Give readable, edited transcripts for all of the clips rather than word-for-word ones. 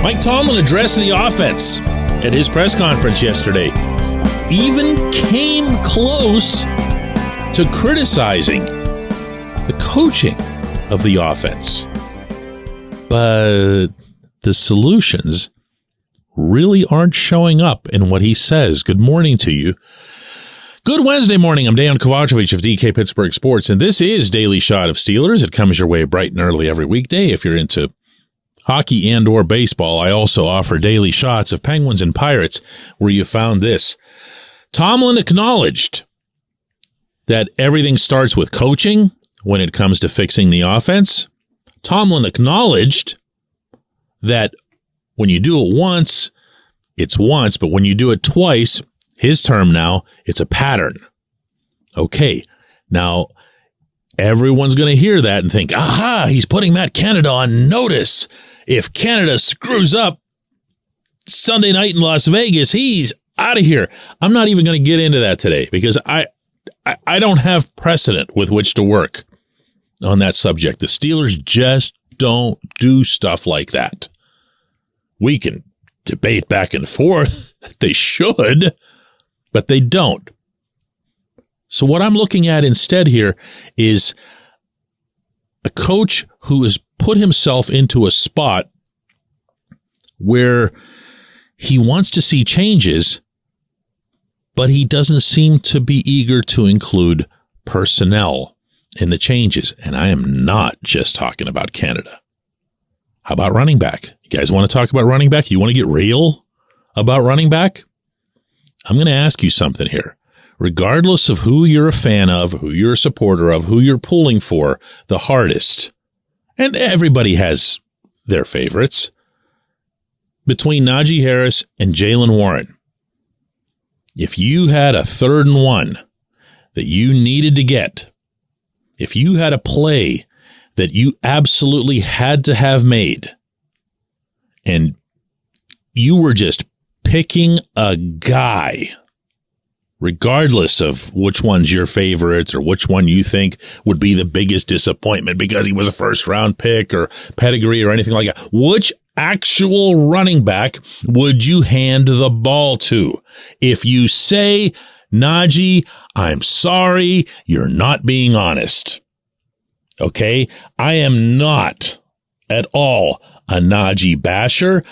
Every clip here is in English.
Mike Tomlin addressed the offense at his press conference yesterday. Even came close to criticizing the coaching of the offense. But the solutions really aren't showing up in what he says. Good morning to you. Good Wednesday morning. I'm Dejan Kovacevic of DK Pittsburgh Sports, and this is Daily Shot of Steelers. It comes your way bright and early every weekday. If you're into hockey and or baseball, I also offer daily shots of Penguins and Pirates, where you found this. Tomlin acknowledged that everything starts with coaching when it comes to fixing the offense. Tomlin acknowledged that when you do it once, it's once, but when you do it twice, his term now, it's a pattern. Okay, now everyone's going to hear that and think, aha, he's putting Matt Canada on notice. If Canada screws up Sunday night in Las Vegas, he's out of here. I'm not even going to get into that today because I don't have precedent with which to work on that subject. The Steelers just don't do stuff like that. We can debate back and forth. They should, but they don't. So what I'm looking at instead here is a coach who has put himself into a spot where he wants to see changes, but he doesn't seem to be eager to include personnel in the changes. And I am not just talking about Canada. How about running back? You guys want to talk about running back? You want to get real about running back? I'm going to ask you something here. Regardless of who you're a fan of, who you're a supporter of, who you're pulling for the hardest, and everybody has their favorites, between Najee Harris and Jaylen Warren, if you had a 3rd and 1 that you needed to get, if you had a play that you absolutely had to have made, and you were just picking a guy, regardless of which one's your favorites or which one you think would be the biggest disappointment because he was a first-round pick or pedigree or anything like that, which actual running back would you hand the ball to? If you say, Najee, I'm sorry, you're not being honest. Okay? I am not at all a Najee basher.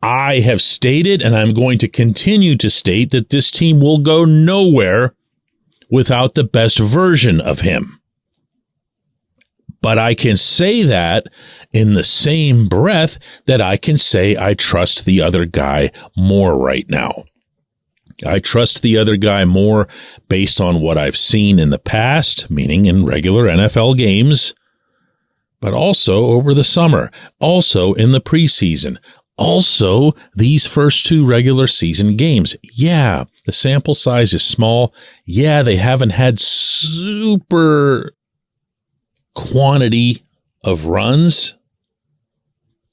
I have stated, and I'm going to continue to state, that this team will go nowhere without the best version of him. But I can say that in the same breath that I can say I trust the other guy more right now. I trust the other guy more based on what I've seen in the past, meaning in regular NFL games, but also over the summer, also in the preseason, also these first 2 regular season games. Yeah, the sample size is small. Yeah, they haven't had super quantity of runs,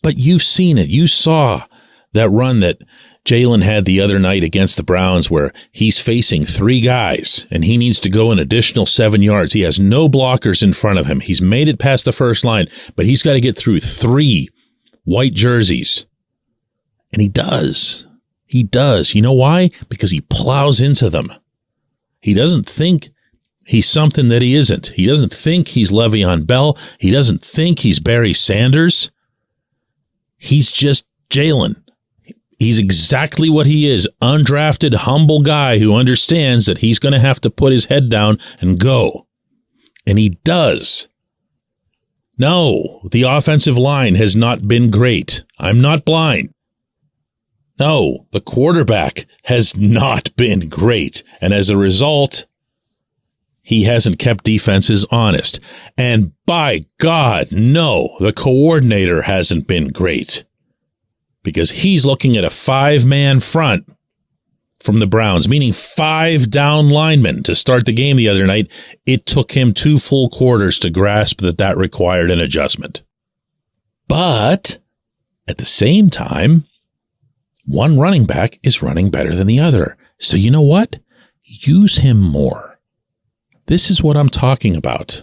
but you've seen it. You saw that run that Jaylen had the other night against the Browns where he's facing 3 guys and he needs to go an additional 7 yards. He has no blockers in front of him. He's made it past the first line, but he's got to get through 3 white jerseys. And he does. He does. You know why? Because he plows into them. He doesn't think he's something that he isn't. He doesn't think he's Le'Veon Bell. He doesn't think he's Barry Sanders. He's just Jaylen. He's exactly what he is. Undrafted, humble guy who understands that he's going to have to put his head down and go. And he does. No, the offensive line has not been great. I'm not blind. No, the quarterback has not been great. And as a result, he hasn't kept defenses honest. And by God, no, the coordinator hasn't been great. Because he's looking at a 5-man front from the Browns, meaning 5 down linemen to start the game the other night. It took him 2 full quarters to grasp that required an adjustment. But at the same time, one running back is running better than the other. So you know what? Use him more. This is what I'm talking about.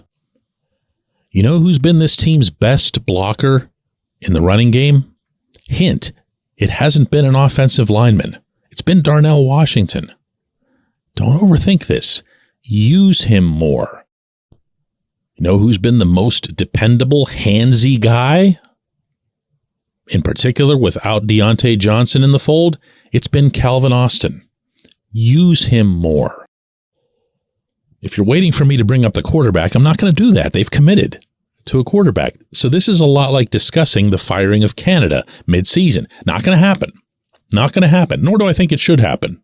You know who's been this team's best blocker in the running game? Hint, It hasn't been an offensive lineman. It's been Darnell Washington. Don't overthink this. Use him more. You know who's been the most dependable, handsy guy? In particular, without Deontay Johnson in the fold, it's been Calvin Austin. Use him more. If you're waiting for me to bring up the quarterback, I'm not going to do that. They've committed to a quarterback. So this is a lot like discussing the firing of Canada mid-season. Not going to happen. Not going to happen. Nor do I think it should happen.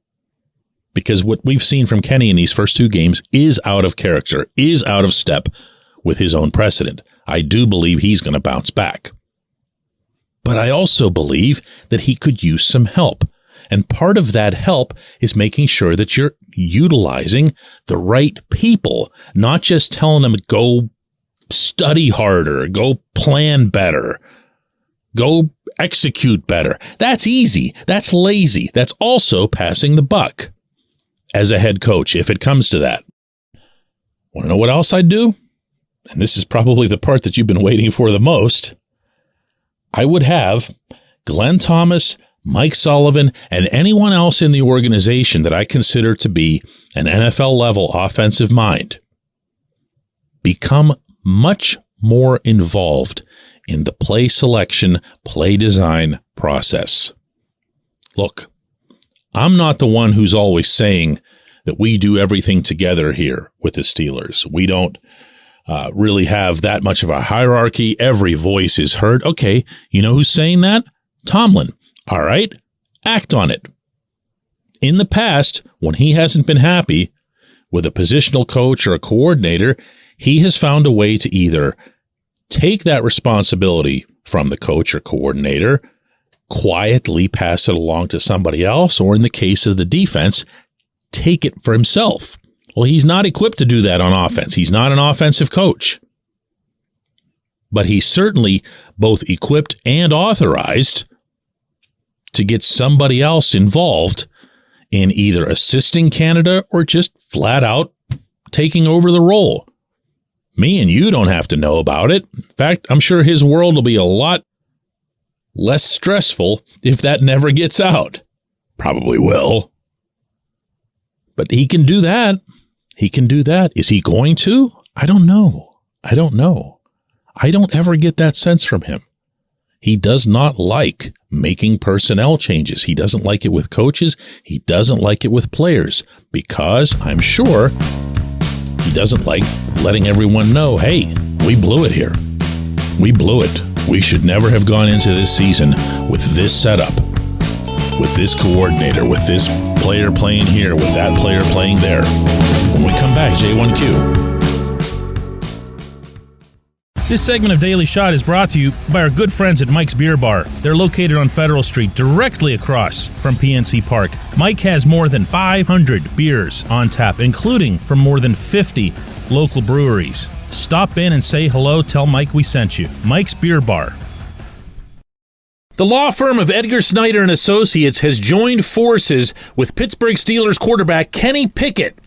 Because what we've seen from Kenny in these first two games is out of character, is out of step with his own precedent. I do believe he's going to bounce back. But I also believe that he could use some help. And part of that help is making sure that you're utilizing the right people, not just telling them, go study harder, go plan better, go execute better. That's easy. That's lazy. That's also passing the buck as a head coach, if it comes to that. Want to know what else I'd do? And this is probably the part that you've been waiting for the most. I would have Glenn Thomas, Mike Sullivan, and anyone else in the organization that I consider to be an NFL-level offensive mind become much more involved in the play selection, play design process. Look, I'm not the one who's always saying that we do everything together here with the Steelers. We don't really have that much of a hierarchy. Every voice is heard. Okay, you know who's saying that? Tomlin. All right, act on it. In the past, when he hasn't been happy with a positional coach or a coordinator, he has found a way to either take that responsibility from the coach or coordinator, quietly pass it along to somebody else, or in the case of the defense, take it for himself. Well, he's not equipped to do that on offense. He's not an offensive coach. But he's certainly both equipped and authorized to get somebody else involved in either assisting Canada or just flat out taking over the role. Me and you don't have to know about it. In fact, I'm sure his world will be a lot less stressful if that never gets out. Probably will. But he can do that. He can do that. Is he going to? I don't know. I don't ever get that sense from him. He does not like making personnel changes. He doesn't like it with coaches. He doesn't like it with players because I'm sure he doesn't like letting everyone know, hey, we blew it here. We blew it. We should never have gone into this season with this setup, with this coordinator, with this player playing here, with that player playing there. When we come back, J1Q. This segment of Daily Shot is brought to you by our good friends at Mike's Beer Bar. They're located on Federal Street, directly across from PNC Park. Mike has more than 500 beers on tap, including from more than 50 local breweries. Stop in and say hello. Tell Mike we sent you. Mike's Beer Bar. The law firm of Edgar Snyder & Associates has joined forces with Pittsburgh Steelers quarterback Kenny Pickett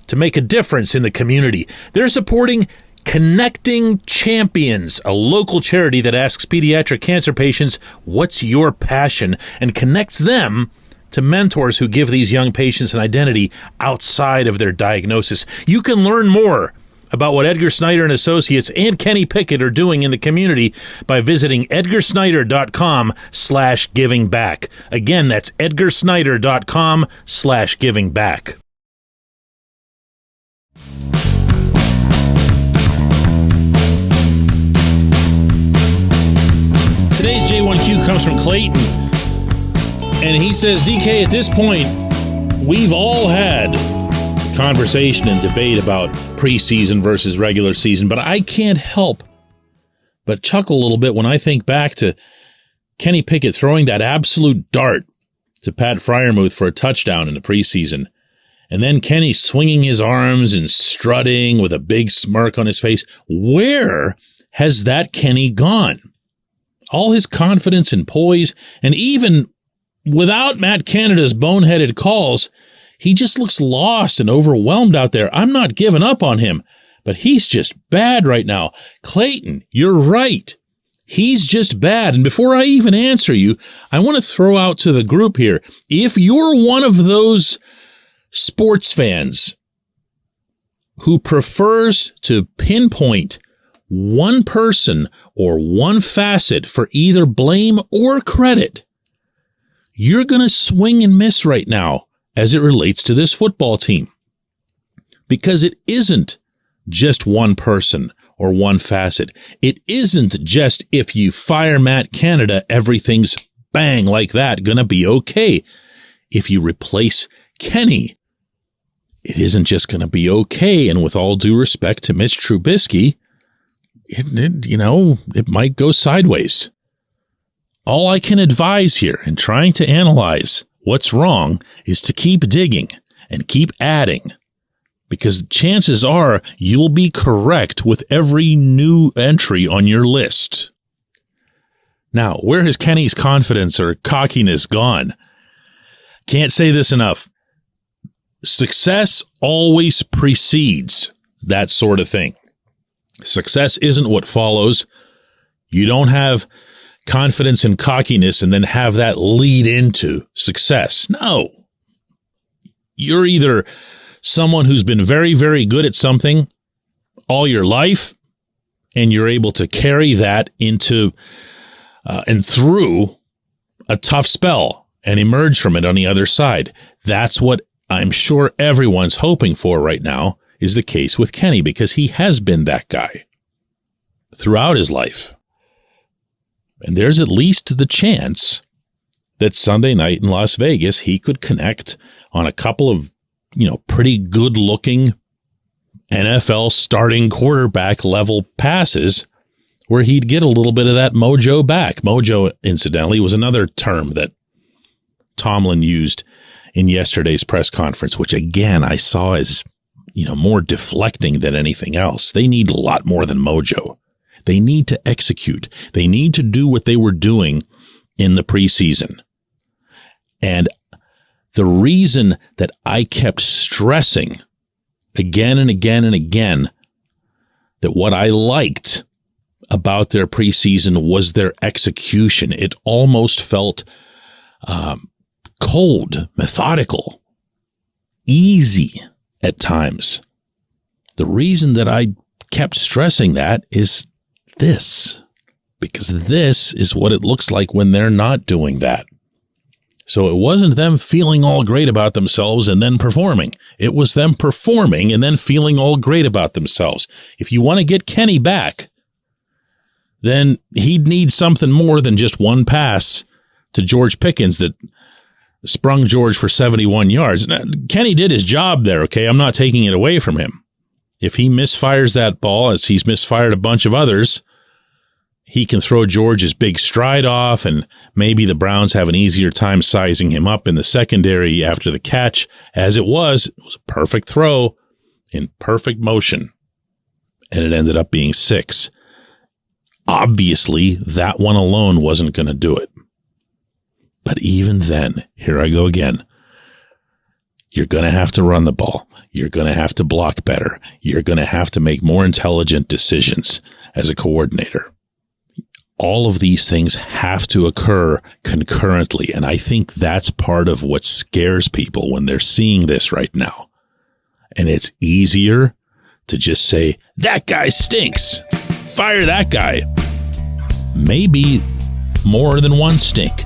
to make a difference in the community. They're supporting Connecting Champions, a local charity that asks pediatric cancer patients, what's your passion? And connects them to mentors who give these young patients an identity outside of their diagnosis. You can learn more about what Edgar Snyder & Associates and Kenny Pickett are doing in the community by visiting edgarsnyder.com/givingback. Again, that's edgarsnyder.com/givingback. Today's J1Q comes from Clayton, and he says, DK, at this point, we've all had conversation and debate about preseason versus regular season, but I can't help but chuckle a little bit when I think back to Kenny Pickett throwing that absolute dart to Pat Freiermuth for a touchdown in the preseason, and then Kenny swinging his arms and strutting with a big smirk on his face. Where has that Kenny gone? All his confidence and poise, and even without Matt Canada's boneheaded calls, he just looks lost and overwhelmed out there. I'm not giving up on him, but he's just bad right now. Clayton, you're right. He's just bad. And before I even answer you, I want to throw out to the group here, if you're one of those sports fans who prefers to pinpoint one person or one facet for either blame or credit, you're going to swing and miss right now as it relates to this football team. Because it isn't just one person or one facet. It isn't just if you fire Matt Canada, everything's bang like that going to be okay. If you replace Kenny, it isn't just going to be okay. And with all due respect to Mitch Trubisky, it might go sideways. All I can advise here in trying to analyze what's wrong is to keep digging and keep adding. Because chances are you'll be correct with every new entry on your list. Now, where has Kenny's confidence or cockiness gone? Can't say this enough. Success always precedes that sort of thing. Success isn't what follows. You don't have confidence and cockiness and then have that lead into success. No. You're either someone who's been very, very good at something all your life, and you're able to carry that into and through a tough spell and emerge from it on the other side. That's what I'm sure everyone's hoping for right now is the case with Kenny, because he has been that guy throughout his life. And there's at least the chance that Sunday night in Las Vegas, he could connect on a couple of pretty good-looking NFL starting quarterback level passes where he'd get a little bit of that mojo back. Mojo, incidentally, was another term that Tomlin used in yesterday's press conference, which, again, I saw as, more deflecting than anything else. They need a lot more than mojo. They need to execute. They need to do what they were doing in the preseason. And the reason that I kept stressing again and again and again that what I liked about their preseason was their execution. It almost felt cold, methodical, easy at times. The reason that I kept stressing that is this, because this is what it looks like when they're not doing that. So it wasn't them feeling all great about themselves and then performing. It was them performing and then feeling all great about themselves. If you want to get Kenny back, then he'd need something more than just one pass to George Pickens that sprung George for 71 yards. Now, Kenny did his job there, okay? I'm not taking it away from him. If he misfires that ball, as he's misfired a bunch of others, he can throw George's big stride off, and maybe the Browns have an easier time sizing him up in the secondary after the catch. As it was a perfect throw in perfect motion, and it ended up being 6. Obviously, that one alone wasn't going to do it. But even then, here I go again. You're going to have to run the ball. You're going to have to block better. You're going to have to make more intelligent decisions as a coordinator. All of these things have to occur concurrently, and I think that's part of what scares people when they're seeing this right now. And it's easier to just say, that guy stinks. Fire that guy. Maybe more than one stink.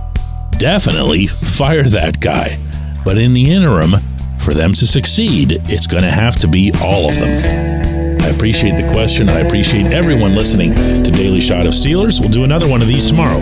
Definitely fire that guy. But in the interim, for them to succeed, it's going to have to be all of them. I appreciate the question. I appreciate everyone listening to Daily Shot of Steelers. We'll do another one of these tomorrow.